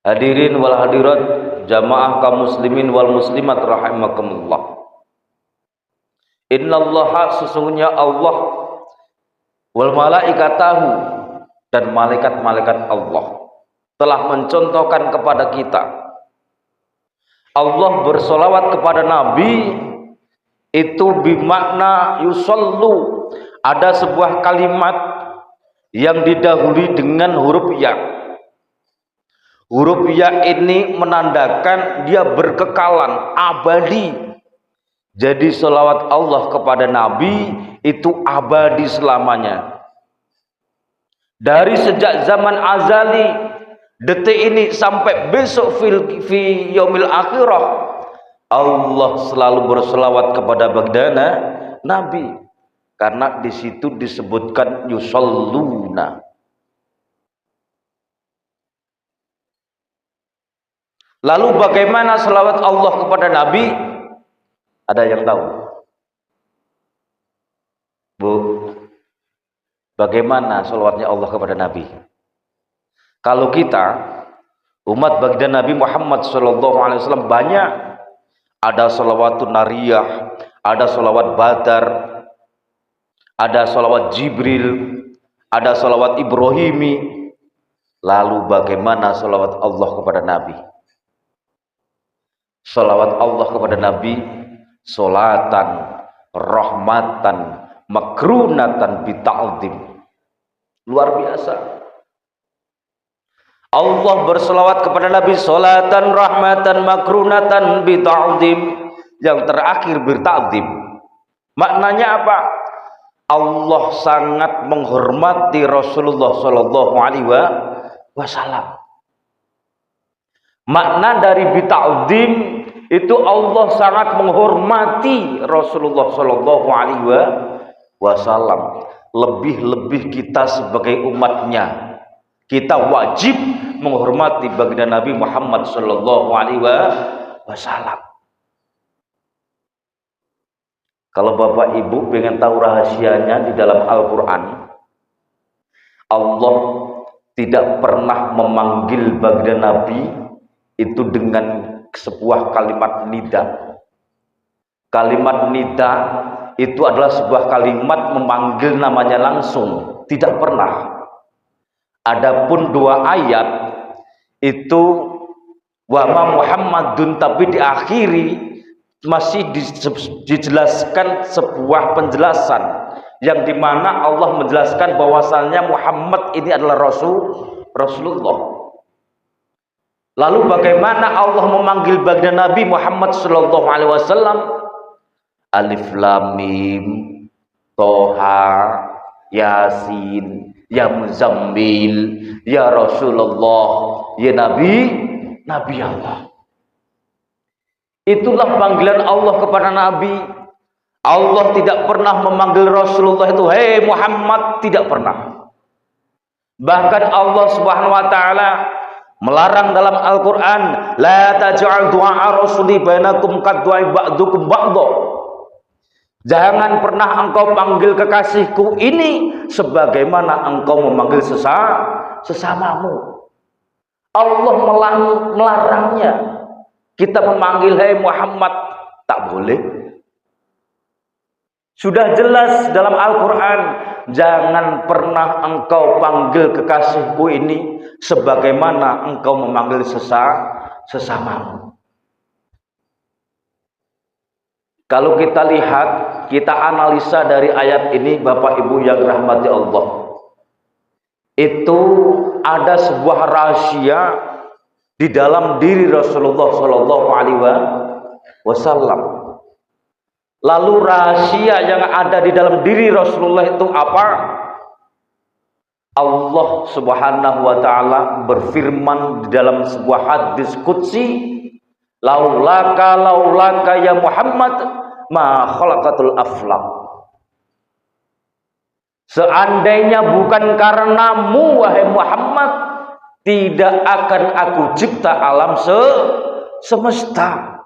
Hadirin wal hadirat, jamaah kaum muslimin wal muslimat rahimakumullah. Innallaha, sesungguhnya Allah, wal malaikatahu, dan malaikat-malaikat Allah telah mencontohkan kepada kita. Allah bersolawat kepada Nabi itu bimakna yusallu, ada sebuah kalimat yang didahului dengan huruf ya. Huruf ya ini menandakan dia berkekalan, abadi. Jadi selawat Allah kepada Nabi itu abadi selamanya. Dari sejak zaman azali, detik ini sampai besok fi yaumil akhirah, Allah selalu berselawat kepada bagdana Nabi. Karena di situ disebutkan yusalluna. Lalu bagaimana selawat Allah kepada Nabi? Ada yang tahu? Bu, bagaimana selawatnya Allah kepada Nabi? Kalau kita umat baginda Nabi Muhammad SAW banyak. Ada selawatun nariyah, ada selawat badar, ada selawat Jibril, ada selawat Ibrahimi. Lalu bagaimana selawat Allah kepada Nabi? Salawat Allah kepada Nabi solatan, rahmatan, makrunatan bita'zim. Luar biasa. Allah berselawat kepada Nabi solatan, rahmatan, makrunatan bita'zim. Yang terakhir berta'zim. Maknanya apa? Allah sangat menghormati Rasulullah SAW. Makna dari bita'zim itu Allah sangat menghormati Rasulullah SAW. Lebih-lebih kita sebagai umatnya, kita wajib menghormati baginda Nabi Muhammad SAW. Kalau Bapak Ibu pengen tahu rahasianya, di dalam Al-Quran Allah tidak pernah memanggil baginda Nabi itu dengan sebuah kalimat nida. Kalimat nida itu adalah sebuah kalimat memanggil namanya langsung, tidak pernah. Adapun dua ayat itu wa Muhammadun, tapi diakhiri masih dijelaskan sebuah penjelasan yang dimana Allah menjelaskan bahwasannya Muhammad ini adalah Rasulullah. Lalu bagaimana Allah memanggil baginda Nabi Muhammad SAW? Alif Lam Mim, Toha, Yasin, Ya Muzammil, Ya Rasulullah, Ya Nabi Allah. Itulah panggilan Allah kepada Nabi. Allah tidak pernah memanggil Rasulullah itu hei Muhammad, tidak pernah. Bahkan Allah Subhanahu wa taala melarang dalam Al-Quran, la taj'al du'a rasuli bainakum kaddu'a ba'dukum ba'dha. Jangan pernah engkau panggil kekasihku ini sebagaimana engkau memanggil sesamamu. Allah melarangnya. Kita memanggil hai Muhammad, tak boleh. Sudah jelas dalam Al-Quran, jangan pernah engkau panggil kekasihku ini sebagaimana engkau memanggil sesamamu. Kalau kita lihat, kita analisa dari ayat ini, Bapak Ibu yang rahmati Allah, itu ada sebuah rahasia di dalam diri Rasulullah SAW. Lalu rahasia yang ada di dalam diri Rasulullah itu apa? Allah Subhanahu wa taala berfirman di dalam sebuah hadis qudsi, laulaka ya Muhammad ma khalaqatul aflaq. Seandainya bukan karenamu wahai Muhammad, tidak akan aku cipta alam semesta.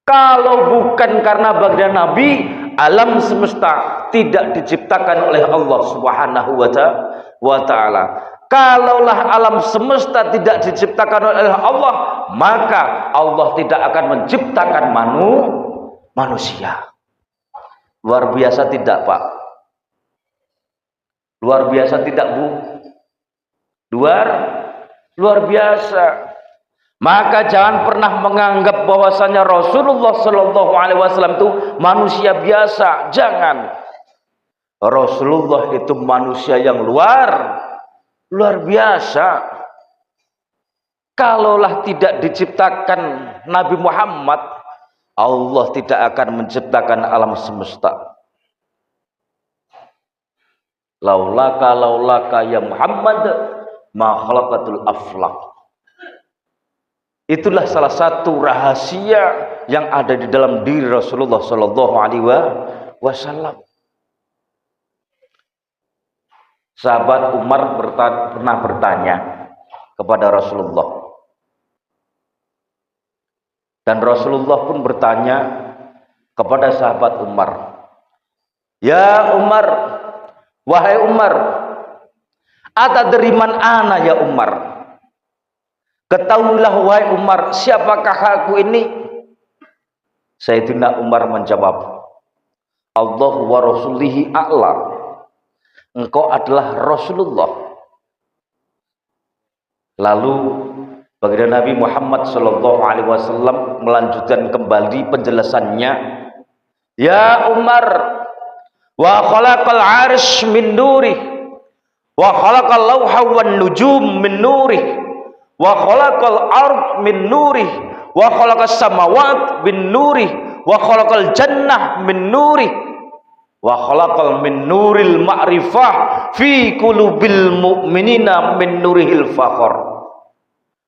Kalau bukan karena baginda Nabi, alam semesta tidak diciptakan oleh Allah Subhanahu wa taala. Kalaulah alam semesta tidak diciptakan oleh Allah, maka Allah tidak akan menciptakan manusia. Luar biasa tidak, Pak? Luar biasa tidak, Bu? Luar biasa. Maka jangan pernah menganggap bahwasanya Rasulullah Shallallahu Alaihi Wasallam itu manusia biasa. Jangan. Rasulullah itu manusia yang luar biasa. Kalaulah tidak diciptakan Nabi Muhammad, Allah tidak akan menciptakan alam semesta. Laulaka ya Muhammad ma khalaqatul aflaq. Itulah salah satu rahasia yang ada di dalam diri Rasulullah Shallallahu Alaihi Wasallam. Sahabat Umar pernah bertanya kepada Rasulullah, dan Rasulullah pun bertanya kepada sahabat Umar, ya Umar, wahai Umar, atadri man ana ya Umar, ketahuilah wahai Umar, siapakah aku ini? Sayyidina Umar menjawab, Allah wa rasulihi a'la. Engkau adalah Rasulullah. Lalu baginda Nabi Muhammad Shallallahu Alaihi Wasallam melanjutkan kembali penjelasannya. Ya Umar, wa khalaqal arsh min nurih, wa khalaqal lawha wan nujum min nurih, wa khalaqal ard min nurih, wa khalaqas samawat min nurih, wa khalaqal jannah min nurih, wa khalaqal min nuril ma'rifah fi qulubil mu'minina min nurihil fakhar.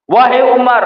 Wahai Umar,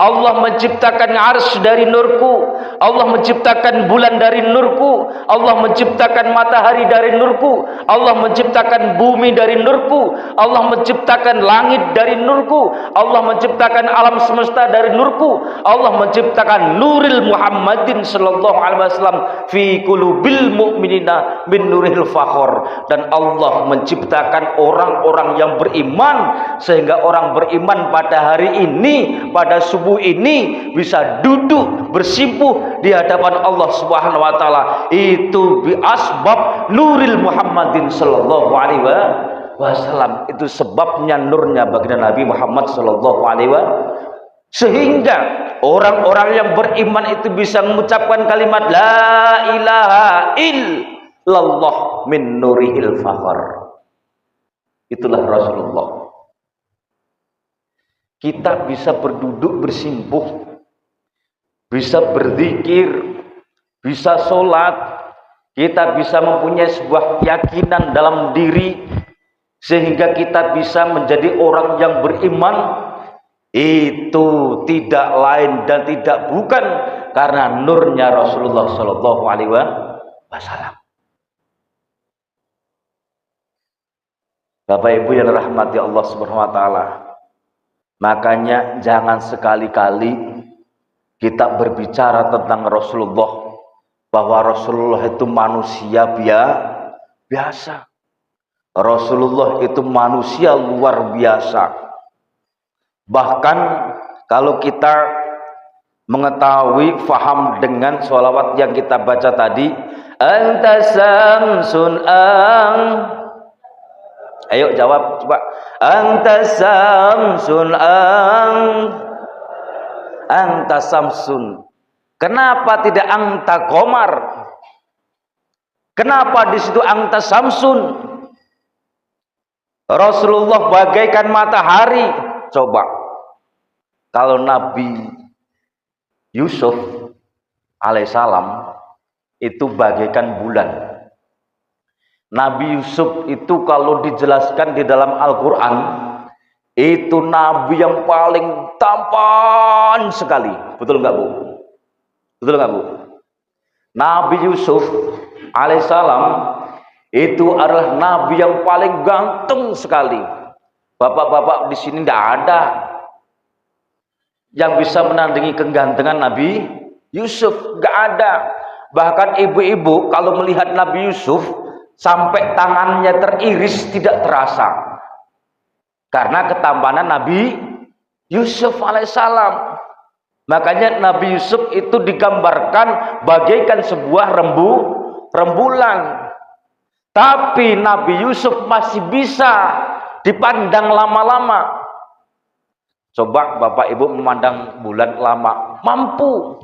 Allah menciptakan arsy dari nurku, Allah menciptakan bulan dari nurku, Allah menciptakan matahari dari nurku, Allah menciptakan bumi dari nurku, Allah menciptakan langit dari nurku, Allah menciptakan alam semesta dari nurku, Allah menciptakan nuril Muhammadin Sallallahu Alaihi Wasallam fi qulubil mu'minina min nuril fakhor. Dan Allah menciptakan orang-orang yang beriman, sehingga orang beriman pada hari ini, pada subuh ini bisa duduk bersimpuh di hadapan Allah Subhanahu wa taala. Itu bi asbab nuril Muhammadin Sallallahu Alaihi Wasallam. Itu sebabnya nurnya baginda Nabi Muhammad Sallallahu Alaihi Wasallam, sehingga orang-orang yang beriman itu bisa mengucapkan kalimat la ilaha illallah min nurihil fakhar. Itulah Rasulullah. Kita bisa berduduk bersimpuh, bisa berzikir, bisa sholat, kita bisa mempunyai sebuah keyakinan dalam diri, sehingga kita bisa menjadi orang yang beriman. Itu tidak lain dan tidak bukan karena nurnya Rasulullah Shallallahu Alaihi Wasallam. Bapak Ibu yang rahmati Allah Subhanahu Wa Taala, makanya jangan sekali-kali kita berbicara tentang Rasulullah bahwa Rasulullah itu manusia biasa. Rasulullah itu manusia luar biasa. Bahkan kalau kita mengetahui, faham dengan sholawat yang kita baca tadi, anta samsun ang, ayo jawab coba, anta samsun ang, anta samsun. Kenapa tidak anta komar? Kenapa di situ anta samsun? Rasulullah bagaikan matahari. Coba kalau Nabi Yusuf alaihissalam itu bagaikan bulan. Nabi Yusuf itu kalau dijelaskan di dalam Al-Quran, itu Nabi yang paling tampan sekali. Betul nggak Bu? Betul nggak Bu? Nabi Yusuf alaihissalam itu adalah Nabi yang paling ganteng sekali. Bapak-bapak di sini tidak ada yang bisa menandingi kegantengan Nabi Yusuf, nggak ada. Bahkan ibu-ibu kalau melihat Nabi Yusuf sampai tangannya teriris tidak terasa. karena ketampanan Nabi Yusuf alaihissalam. Makanya Nabi Yusuf itu digambarkan bagaikan sebuah rembulan. Tapi Nabi Yusuf masih bisa dipandang lama-lama. Coba Bapak Ibu memandang bulan lama, mampu.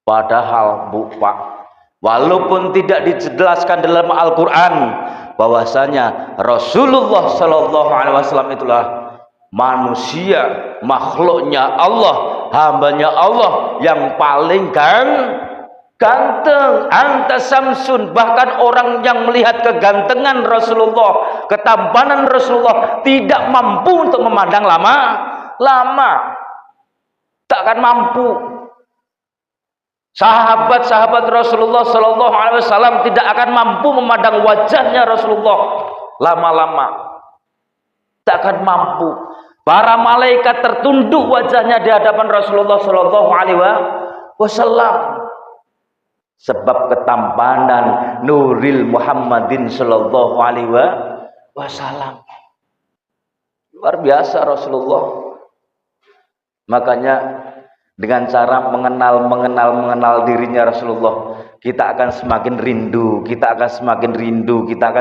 Padahal Bu Pak, walaupun tidak dijelaskan dalam Al-Quran bahwasanya Rasulullah Shallallahu Alaihi Wasallam itulah manusia, makhluknya Allah, hambanya Allah yang paling ganteng. Anta samsun, bahkan orang yang melihat kegantengan Rasulullah, ketampanan Rasulullah tidak mampu untuk memandang lama, tak akan mampu. Sahabat-sahabat Rasulullah Sallallahu Alaihi Wasallam tidak akan mampu memandang wajahnya Rasulullah lama-lama, tak akan mampu. Para malaikat tertunduk wajahnya di hadapan Rasulullah Sallallahu Alaihi Wasallam. Sebab ketampanan Nuril Muhammadin Sallallahu Alaihi Wasallam. Luar biasa Rasulullah. Makanya dengan cara mengenal dirinya Rasulullah, kita akan semakin rindu, kita akan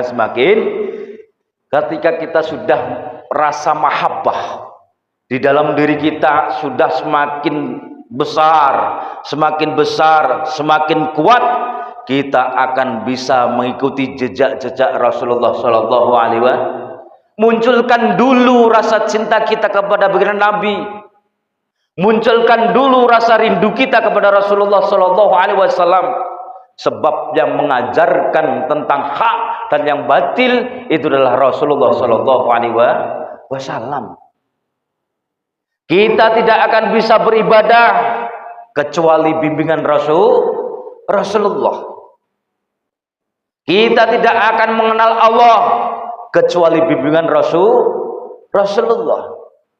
semakin ketika kita sudah rasa mahabbah di dalam diri kita sudah semakin besar, semakin kuat, kita akan bisa mengikuti jejak-jejak Rasulullah Shallallahu Alaihi Wasallam. Munculkan dulu rasa cinta kita kepada baginda Nabi, munculkan dulu rasa rindu kita kepada Rasulullah Shallallahu Alaihi Wasallam. Sebab yang mengajarkan tentang hak dan yang batil itu adalah Rasulullah Shallallahu Alaihi Wasallam. Kita tidak akan bisa beribadah kecuali bimbingan Rasulullah. Kita tidak akan mengenal Allah kecuali bimbingan Rasulullah.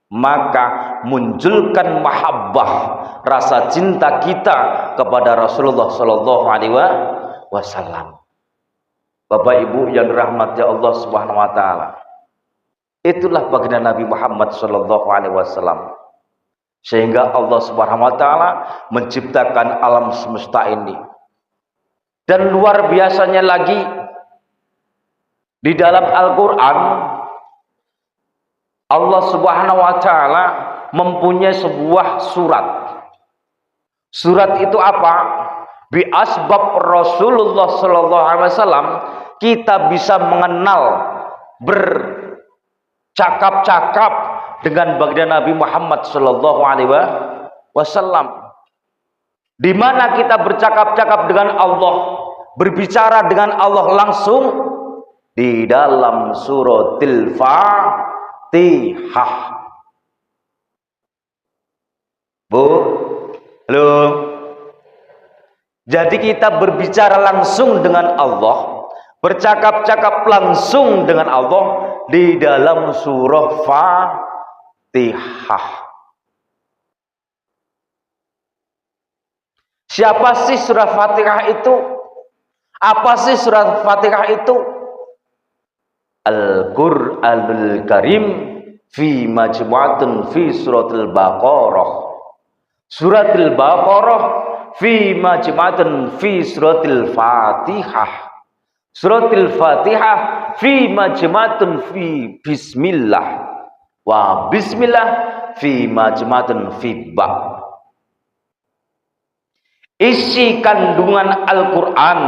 Maka munculkan mahabbah, rasa cinta kita kepada Rasulullah Sallallahu Alaihi Wasallam. Bapak Ibu yang dirahmati Allah Subhanahu Wa Taala, itulah baginda Nabi Muhammad Sallallahu Alaihi Wasallam. Sehingga Allah Subhanahu Wa Taala menciptakan alam semesta ini. Dan luar biasanya lagi, di dalam Al-Quran Allah Subhanahu Wa Taala mempunyai sebuah surat. Surat itu apa? Bi asbab Rasulullah Sallallahu Alaihi Wasallam kita bisa mengenal, bercakap-cakap dengan baginda Nabi Muhammad Sallallahu Alaihi Wasallam. Di mana kita bercakap-cakap dengan Allah, berbicara dengan Allah langsung di dalam suratil Fatihah. Bu, halo. Jadi kita berbicara langsung dengan Allah, bercakap-cakap langsung dengan Allah di dalam surah Fatihah. Siapa sih surah Fatihah itu? Apa sih surah Fatihah itu? Al-Qur'anul Karim fi majmu'atun fi suratul Baqarah. Suratul Baqarah fi majmu'atun fi suratul Fatihah. Suratul Fatihah fi majmu'atun fi bismillah. Wa bismillah fi majmu'atun fi ba. Isi kandungan Al-Quran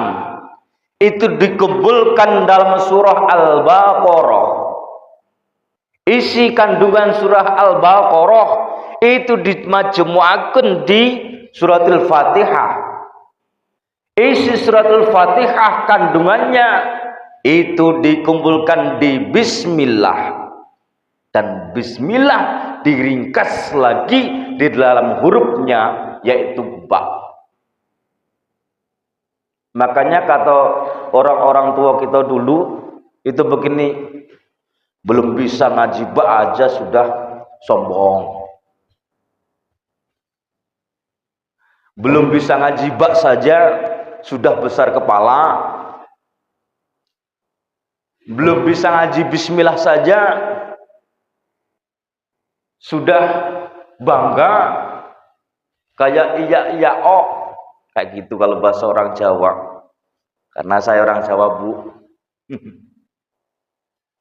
itu dikumpulkan dalam surah Al-Baqarah. Isi kandungan surah Al-Baqarah itu dimajmu'akan di suratul Fatihah. Isi suratul Fatihah kandungannya itu dikumpulkan di Bismillah. Dan Bismillah diringkas lagi di dalam hurufnya yaitu ba. Makanya kata orang-orang tua kita dulu itu begini, belum bisa ngaji ba aja sudah sombong, belum bisa ngaji ba saja sudah besar kepala. belum bisa ngaji bismillah saja sudah bangga kayak iya oh, kayak gitu kalau bahasa orang Jawa, karena saya orang Jawa Bu.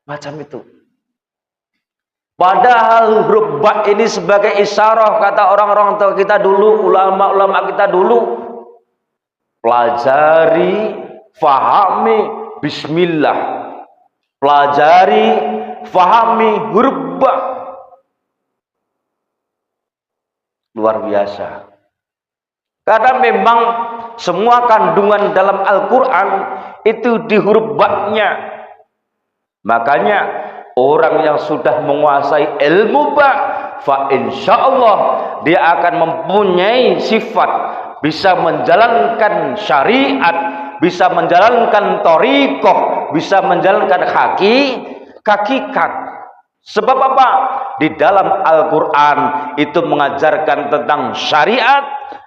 Macam itu. Padahal huruf ba ini sebagai isyarah, kata orang-orang tua kita dulu, ulama-ulama kita dulu, pelajari, fahami bismillah, pelajari, fahami huruf ba. Luar biasa. Karena memang semua kandungan dalam Al-Quran itu di huruf ba-nya. Makanya orang yang sudah menguasai ilmu ba, fa insyaallah dia akan mempunyai sifat bisa menjalankan syariat, bisa menjalankan thariqah, bisa menjalankan hakikat. Sebab apa? Di dalam Al-Quran itu mengajarkan tentang syariat,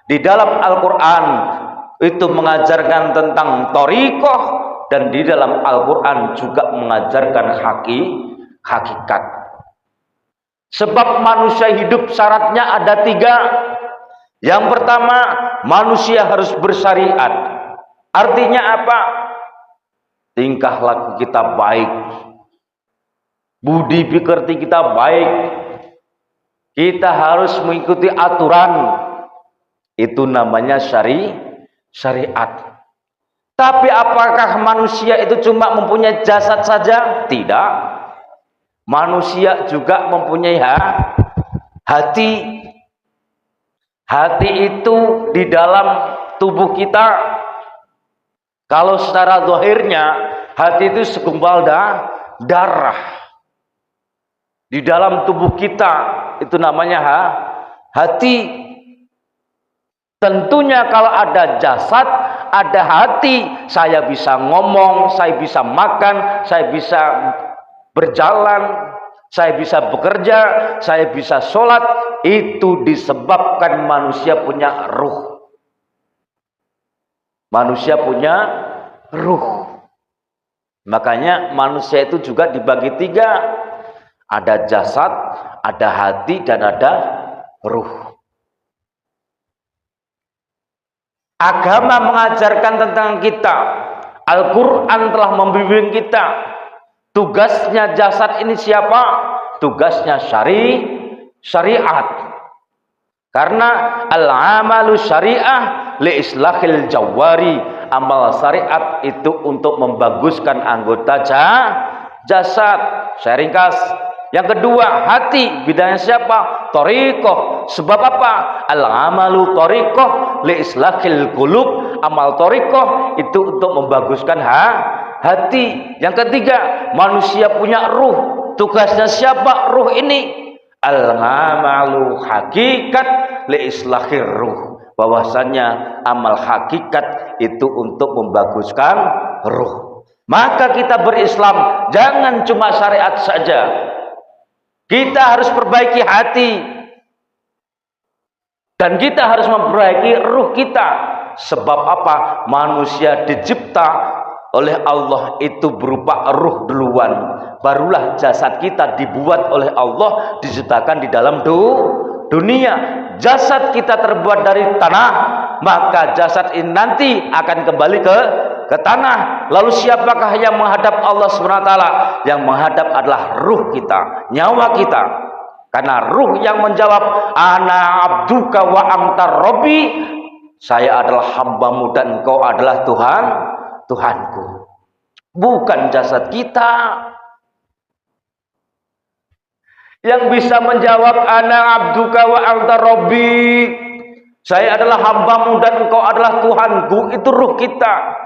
di dalam Al-Quran itu mengajarkan tentang thariqah, dan di dalam Al-Quran juga mengajarkan hakikat. Sebab manusia hidup syaratnya ada 3. Yang pertama, manusia harus bersyariat. Artinya apa? Tingkah laku kita baik, budi pekerti kita baik, kita harus mengikuti aturan. Itu namanya syariat. Tapi apakah manusia itu cuma mempunyai jasad saja? Tidak. Manusia juga mempunyai hati. Hati itu di dalam tubuh kita. Kalau secara zahirnya hati itu segumpal darah. Di dalam tubuh kita itu namanya hati. Tentunya kalau ada jasad, ada hati, saya bisa ngomong, saya bisa makan, saya bisa berjalan, saya bisa bekerja, saya bisa sholat. Itu disebabkan manusia punya ruh. Manusia punya ruh. Makanya manusia itu juga dibagi 3. Ada jasad, ada hati, dan ada ruh. Agama mengajarkan tentang kita. Al-Quran telah membimbing kita. Tugasnya jasad ini siapa? Tugasnya syariat. Karena al-amalu syariah li islahil jawari. Amal syariat itu untuk membaguskan anggota jasad. Saya ringkas. Yang kedua, hati. Bidangnya siapa? Thariqah. Sebab apa? Al-amalu thariqah li islahil qulub. Amal thariqah itu untuk membaguskan hati. Yang ketiga, manusia punya ruh. Tugasnya siapa ruh ini? Al-amalu hakikat li islahir ruh. Bahwasannya amal hakikat itu untuk membaguskan ruh. Maka kita berislam jangan cuma syariat saja. Kita harus perbaiki hati. Dan kita harus memperbaiki ruh kita. Sebab apa? Manusia dicipta oleh Allah itu berupa ruh duluan. Barulah jasad kita dibuat oleh Allah, diciptakan di dalam dunia. Jasad kita terbuat dari tanah, maka jasad ini nanti akan kembali ke tanah. Lalu siapakah yang menghadap Allah SWT? Yang menghadap adalah ruh kita, nyawa kita. Karena ruh yang menjawab, ana abduka wa anta rabbi, saya adalah hambamu dan engkau adalah Tuhanku. Bukan jasad kita. Yang bisa menjawab ana abduka wa anta rabbi, saya adalah hambamu dan engkau adalah Tuhanku, itu ruh kita.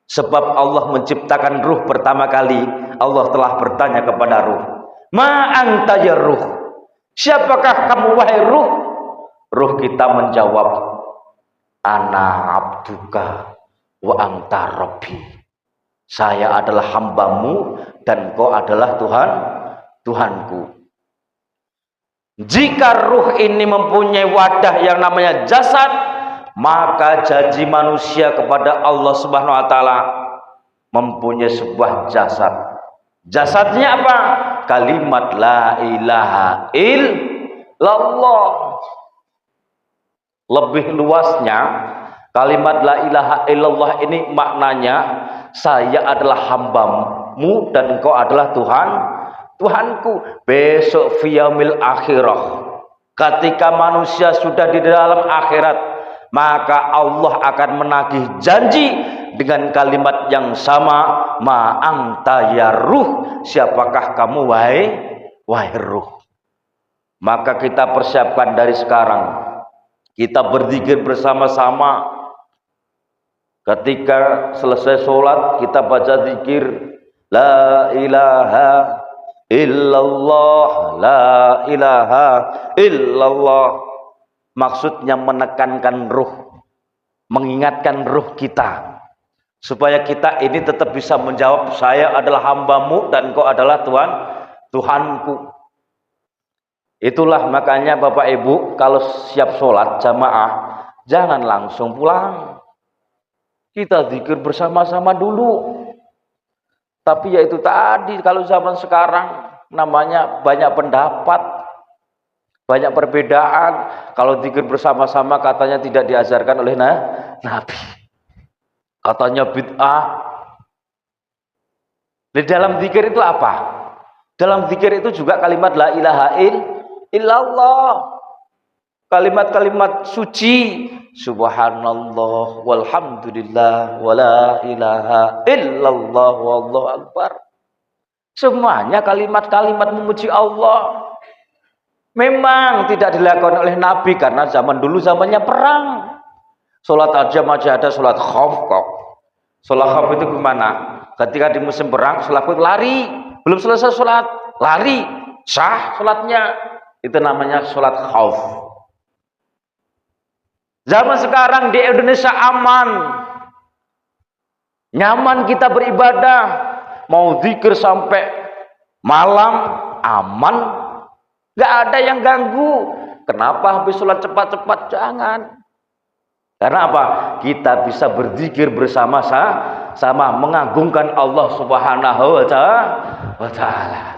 Sebab Allah menciptakan ruh pertama kali, Allah telah bertanya kepada ruh, ma anta ya ruh, siapakah kamu wahai ruh? Ruh kita menjawab, ana abduka wa anta rabbi, saya adalah hambamu dan engkau adalah Tuhanku. Jika ruh ini mempunyai wadah yang namanya jasad, maka janji manusia kepada Allah Subhanahu wa taala mempunyai sebuah jasad. Jasadnya apa? Kalimat la ilaha illallah. Lebih luasnya, kalimat la ilaha illallah ini maknanya, saya adalah hambamu dan engkau adalah Tuhanku. Besok fiyamil akhirah, ketika manusia sudah di dalam akhirat, maka Allah akan menagih janji dengan kalimat yang sama, ma anta ya ruh, siapakah kamu wahai ruh. Maka kita persiapkan dari sekarang, kita berzikir bersama-sama. Ketika selesai sholat, kita baca zikir la ilaha illallah, la ilaha illallah. Maksudnya menekankan ruh, mengingatkan ruh kita, supaya kita ini tetap bisa menjawab, saya adalah hambamu dan engkau adalah Tuhanku. Itulah makanya Bapak Ibu, kalau siap sholat jamaah, jangan langsung pulang. Kita zikir bersama-sama dulu. Tapi ya itu tadi, kalau zaman sekarang namanya banyak pendapat, banyak perbedaan. Kalau zikir bersama-sama katanya tidak diajarkan oleh Nabi. Katanya bid'ah. Di dalam zikir itu apa? Dalam zikir itu juga kalimat la ilaha illallah, kalimat-kalimat suci, subhanallah walhamdulillah wala ilaha illallah wallahu akbar. Semuanya kalimat-kalimat memuji Allah. Memang tidak dilakukan oleh Nabi karena zaman dulu zamannya perang. Sholat aja masih ada sholat khauf kok. Sholat khauf itu gimana? Ketika di musim perang, sholat lari, belum selesai sholat, lari, sah sholatnya. Itu namanya sholat khauf. Zaman sekarang di Indonesia aman, nyaman kita beribadah, mau zikir sampai malam aman, gak ada yang ganggu. Kenapa habis sholat cepat-cepat? Jangan. Karena apa? Kita bisa berzikir bersama-sama, mengagungkan Allah Subhanahu wa ta'ala.